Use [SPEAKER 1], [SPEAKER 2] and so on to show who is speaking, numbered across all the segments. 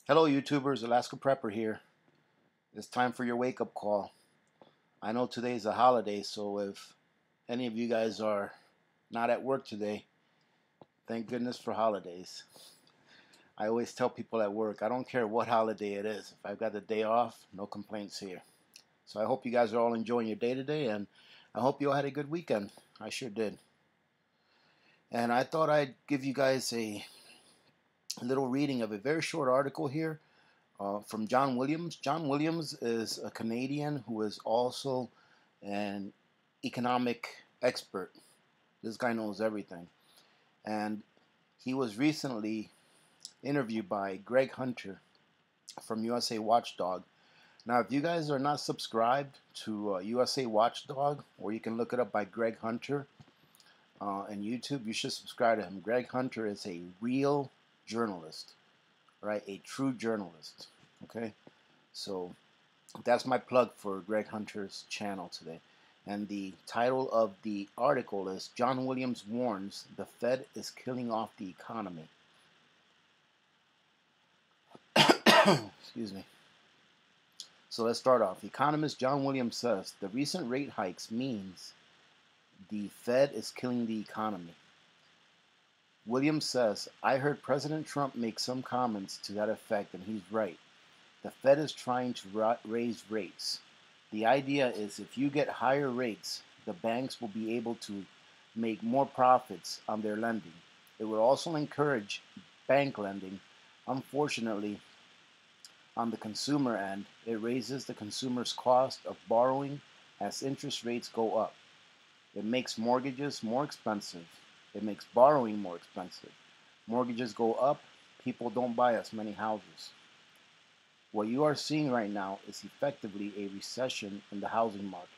[SPEAKER 1] Hello YouTubers, Alaska Prepper here. It's time for your wake-up call. I know today's a holiday, so if any of you guys are not at work today, thank goodness for holidays. I always tell people at work, I don't care what holiday it is. If I've got the day off, no complaints here. So I hope you guys are all enjoying your day today, and I hope you all had a good weekend. I sure did. And I thought I'd give you guys a little reading of a very short article here from John Williams. John Williams is a Canadian who is also an economic expert. This guy knows everything. And he was recently interviewed by Greg Hunter from USA Watchdog. Now, if you guys are not subscribed to USA Watchdog, or you can look it up by Greg Hunter on YouTube, you should subscribe to him. Greg Hunter is a real journalist, right? A true journalist. Okay, so that's my plug for Greg Hunter's channel today. And the title of the article is John Williams warns the Fed is killing off the economy. Excuse me. So let's start off. Economist John Williams says the recent rate hikes means the Fed is killing the economy. Williams says, I heard President Trump make some comments to that effect, and he's right. The Fed is trying to raise rates. The idea is if you get higher rates, the banks will be able to make more profits on their lending. It will also encourage bank lending. Unfortunately, on the consumer end, it raises the consumer's cost of borrowing as interest rates go up. It makes mortgages more expensive. It makes borrowing more expensive. Mortgages go up, people don't buy as many houses. What you are seeing right now is effectively a recession in the housing market,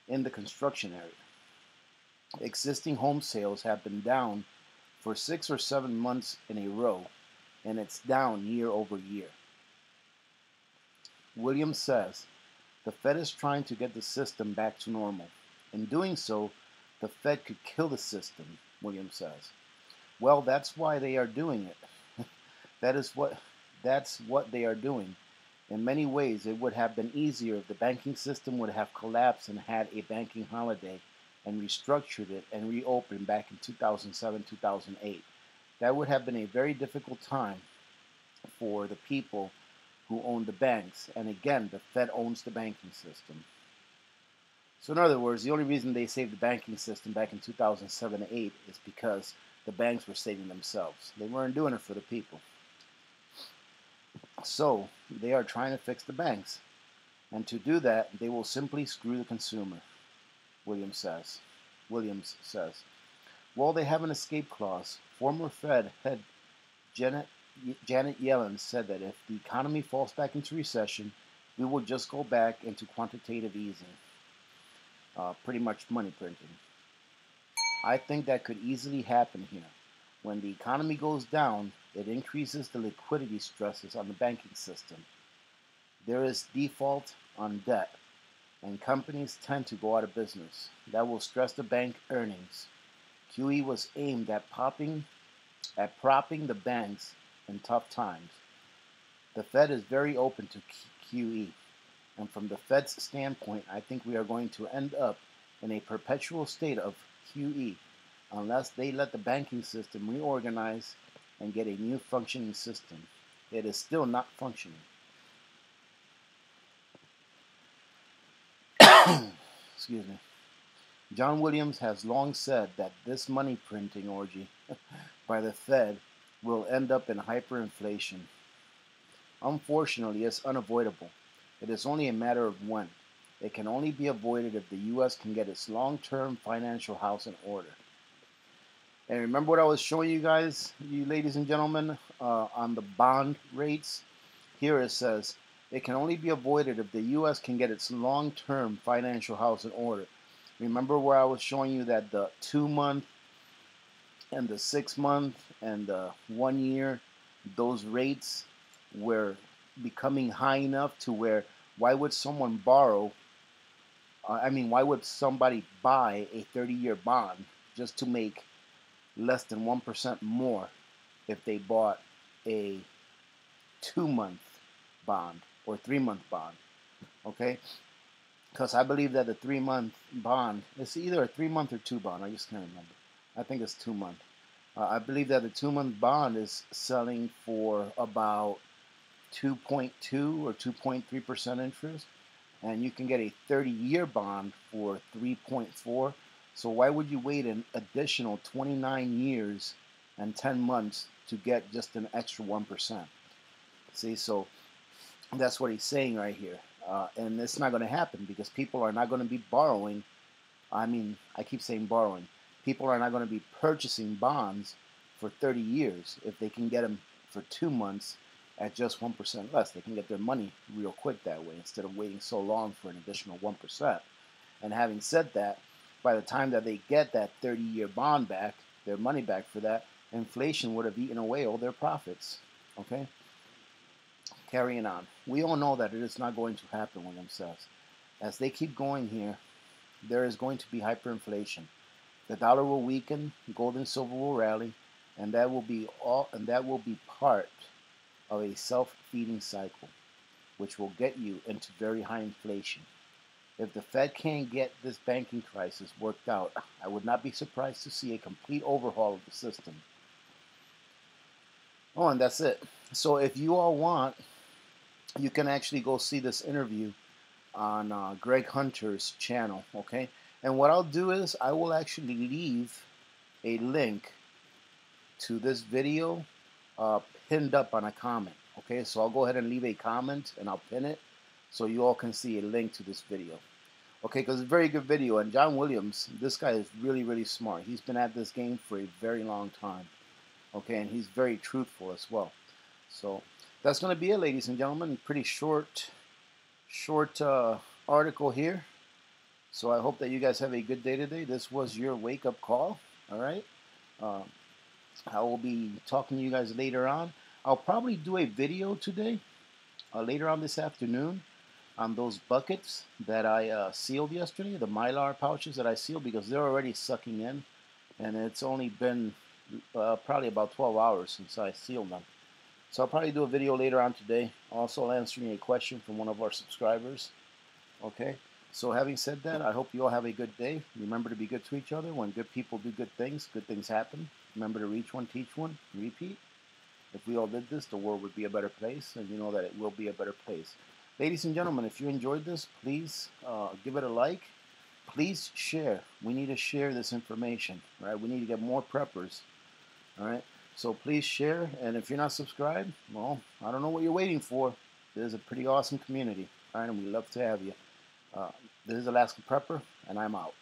[SPEAKER 1] in the construction area. Existing home sales have been down for 6 or 7 months in a row, and it's down year over year. Williams says, the Fed is trying to get the system back to normal. In doing so, the Fed could kill the system, Williams says. Well, that's why they are doing it. That's what they are doing. In many ways, it would have been easier if the banking system would have collapsed and had a banking holiday and restructured it and reopened back in 2007, 2008. That would have been a very difficult time for the people who own the banks. And again, the Fed owns the banking system. So in other words, the only reason they saved the banking system back in 2007-8 is because the banks were saving themselves. They weren't doing it for the people. So they are trying to fix the banks. And to do that, they will simply screw the consumer, Williams says. Well, they have an escape clause. Former Fed head Janet Yellen said that if the economy falls back into recession, we will just go back into quantitative easing. Pretty much money printing. I think that could easily happen here. When the economy goes down, it increases the liquidity stresses on the banking system. There is default on debt, and companies tend to go out of business. That will stress the bank earnings. QE was aimed at propping the banks in tough times. The Fed is very open to QE. And from the Fed's standpoint, I think we are going to end up in a perpetual state of QE unless they let the banking system reorganize and get a new functioning system. It is still not functioning. Excuse me. John Williams has long said that this money printing orgy by the Fed will end up in hyperinflation. Unfortunately, it's unavoidable. It is only a matter of when. It can only be avoided if the U.S. can get its long-term financial house in order. And remember what I was showing you guys, you ladies and gentlemen, on the bond rates? Here it says, it can only be avoided if the U.S. can get its long-term financial house in order. Remember where I was showing you that the 2-month and the 6-month and the 1 year, those rates were becoming high enough to where why would someone borrow, why would somebody buy a 30-year bond just to make less than 1% more if they bought a 2-month bond or 3-month bond. Okay, because I believe that the 3-month bond is either a 3-month or 2 bond. I just can't remember. I think it's 2-month. I believe that the 2-month bond is selling for about 2.2 or 2.3% interest, and you can get a 30-year bond for 3.4. So why would you wait an additional 29 years and 10 months to get just an extra 1%? See, so that's what he's saying right here. And it's not going to happen because people are not going to be borrowing. I mean, I keep saying borrowing. People are not going to be purchasing bonds for 30 years if they can get them for 2 months at just 1% less. They can get their money real quick that way instead of waiting so long for an additional 1%. And having said that, by the time that they get that 30-year bond back, their money back for that, inflation would have eaten away all their profits. Okay? Carrying on. We all know that it is not going to happen, William says. As they keep going here, there is going to be hyperinflation. The dollar will weaken, gold and silver will rally, and that will be part of a self-feeding cycle, which will get you into very high inflation. If the Fed can't get this banking crisis worked out, I would not be surprised to see a complete overhaul of the system. Oh, and that's it. So if you all want, you can actually go see this interview on Greg Hunter's channel, okay? And what I'll do is I will actually leave a link to this video pinned up on a comment, okay? So I'll go ahead and leave a comment and I'll pin it so you all can see a link to this video, okay? Because it's a very good video. And John Williams, this guy is really, really smart. He's been at this game for a very long time, okay? And he's very truthful as well. So that's going to be it, ladies and gentlemen. Pretty short article here. So I hope that you guys have a good day today. This was your wake-up call, all right? I will be talking to you guys later on. I'll probably do a video today, later on this afternoon, on those buckets that I sealed yesterday, the Mylar pouches that I sealed, because they're already sucking in, and it's only been probably about 12 hours since I sealed them. So I'll probably do a video later on today, also answering a question from one of our subscribers. Okay, so having said that, I hope you all have a good day. Remember to be good to each other. When good people do good things happen. Remember to reach one, teach one, repeat. If we all did this, the world would be a better place, and you know that it will be a better place. Ladies and gentlemen, if you enjoyed this, please give it a like. Please share. We need to share this information, right? We need to get more preppers, all right? So please share, and if you're not subscribed, well, I don't know what you're waiting for. There's a pretty awesome community, all right, and we love to have you. This is Alaska Prepper, and I'm out.